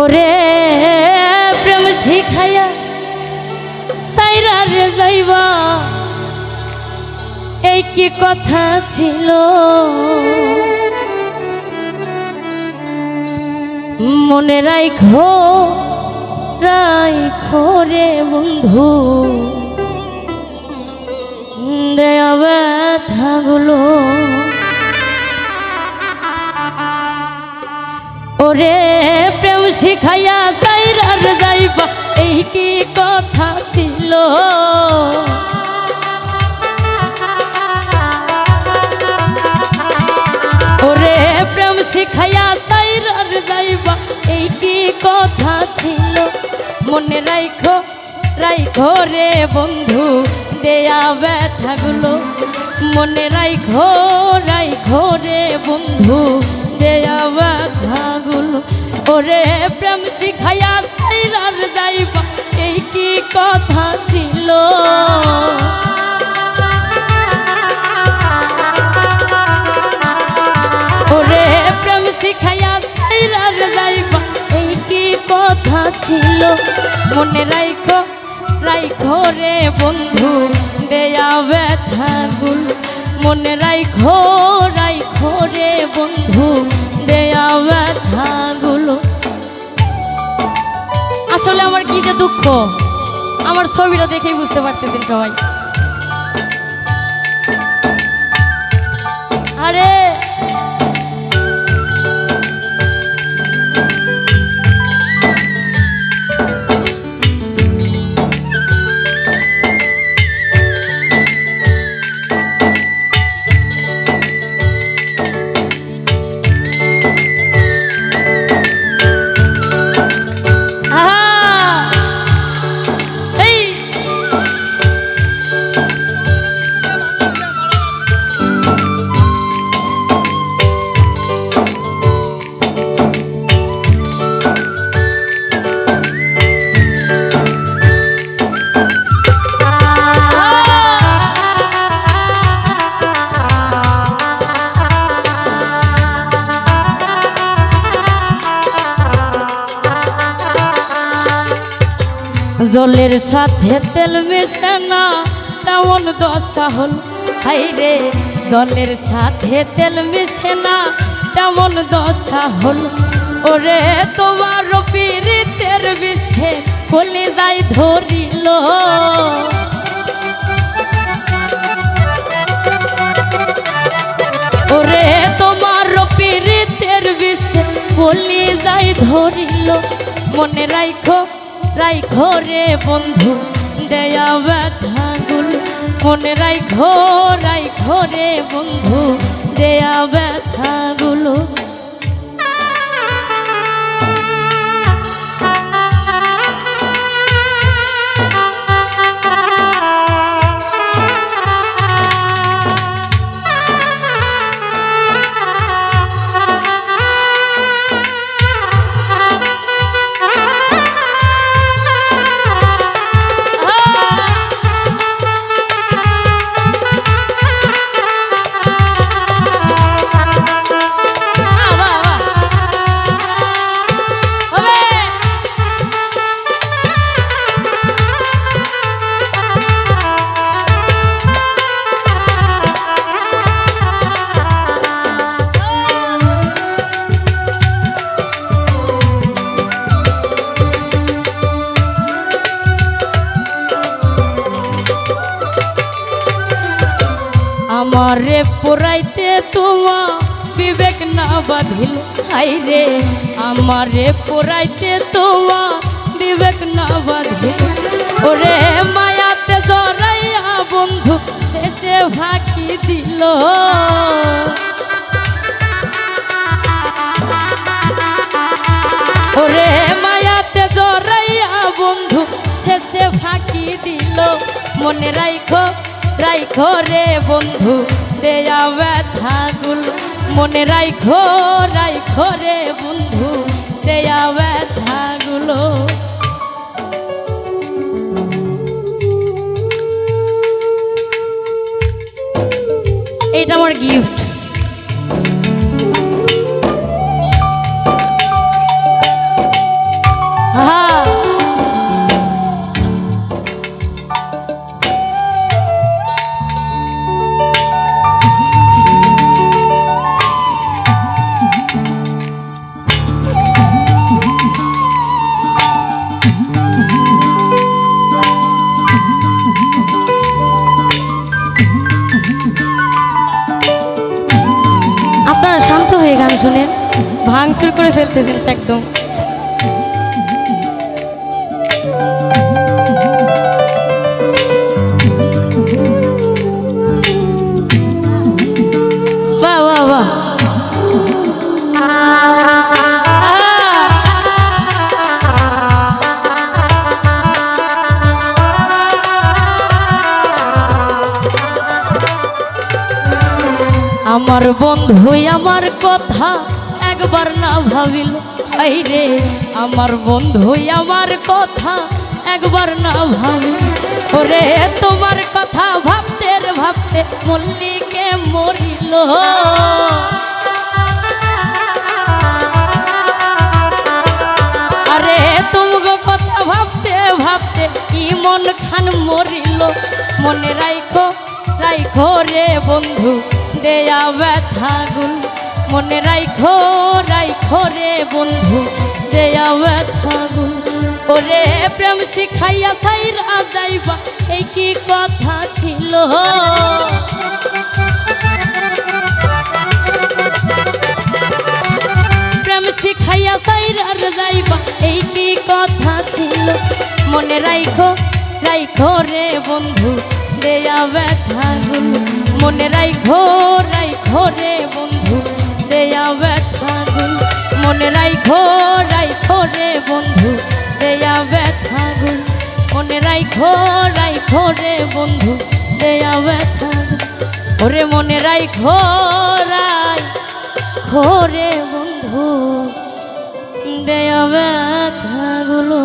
ওরে প্রেম শিখাইয়া সাইরা রে যাইবা, এই কি কথা ছিল? মনে রাইখো রাইখো রে বন্ধু, দেয়া ব্যথাগুলো। ওরে প্রেম শিখাইয়া সাইরা রে যাইবা, এই কি কথা ছিল? ওরে প্রেম শিখাইয়া সাইরা রে যাইবা, এই কি কথা ছিল? মনে রাইখো রাইখো রে বন্ধু, দেয়া ব্যথাগুলো। মনে রাইখো রাইখো রে বন্ধু, দেয়া ব্যথাগুলো। ওরে প্রেম শিখাইয়া সাইরা রে যাইবা, এই কি কথা ছিল? ওরে প্রেম শিখাইয়া সাইরা রে যাইবা, এই কি কথা ছিল? মনে রাইখো রাইখো রে বন্ধু, দেয়া ব্যথাগুলো। মনে রাইখো রাইখো রে বন্ধু, দেয়া ব্যথাগুলো। আসলে আমার কি যে দুঃখ, আমার ছবিটা দেখেই বুঝতে পারতেছেন সবাই। আরে জলের সাথে তেল মিশে না, তেমন দশা হল। হাইরে জলের সাথে তেল মিশে না, তেমন দশা হল। ওরে তোমার পীড়িতের বিষে কলিজায় ধরিল। ওরে তোমার পীড়িতের বিষে কলিজায় ধরিল। মনে রাইখো রাইখো রে বন্ধু, দেয়া ব্যথাগুলো। মনে রাইখো রাইখো রে বন্ধু, দেয়া ব্যথাগুলো। আমারে পোড়াইতে তোমা বিবেক না বাঁধিল। হাইরে আমারে পোড়াইতে তোমা বিবেক না বাঁধিল। ওরে মায়াতে জড়াইয়া বন্ধু শেষে ফাঁকি দিল। ওরে মায়াতে জড়াইয়া বন্ধু শেষে ফাঁকি দিল। মনে রাইখো রাইখো রে বন্ধু, দেয়া ব্যথাগুলো। মনে রাইখো রাইখো রে বন্ধু, দেয়া ব্যথাগুলো। এটা আমার গিফট। ভাঙচুর করে ফেলতেছেন তো একদম। বাহ বাহ বাহ। আমার বন্ধু আমার কথা একবার না ভাবিল, আই রে আমার বন্ধু আমার কথা একবার না ভাবিল। ওরে তোমার কথা ভাবতে রে ভাবতে মল্লিকে মরিল। আরে তোমার কথা ভাবতে ভাবতে কি মন খান মরিল। মনে রাইখো রাইখো রে বন্ধু দেয়া ব্যথাগুল, মনে রাইখো রাইখো রে বন্ধু দেয়া ব্যথাগুল। ওরে প্রেম শিখাইয়া সাইরা যাইবা এই কি কথা ছিল। প্রেম শিখাইয়া সাইরা যাইবা এই কি কথা ছিল। মনে রাইখো রাইখো রে বন্ধু দেয়া ব্যথাগুল, মনে রাইখো রাইখো রে বন্ধু দেয়া ব্যথাগুল। মনে রাইখো রাইখো রে বন্ধু দেয়া ব্যথাগুল, মনে রাইখো রাইখো রে বন্ধু দেয়া ব্যথাগুল। ওরে মনে রাইখো রাইখো রে বন্ধু দেয়া ব্যথাগুলো।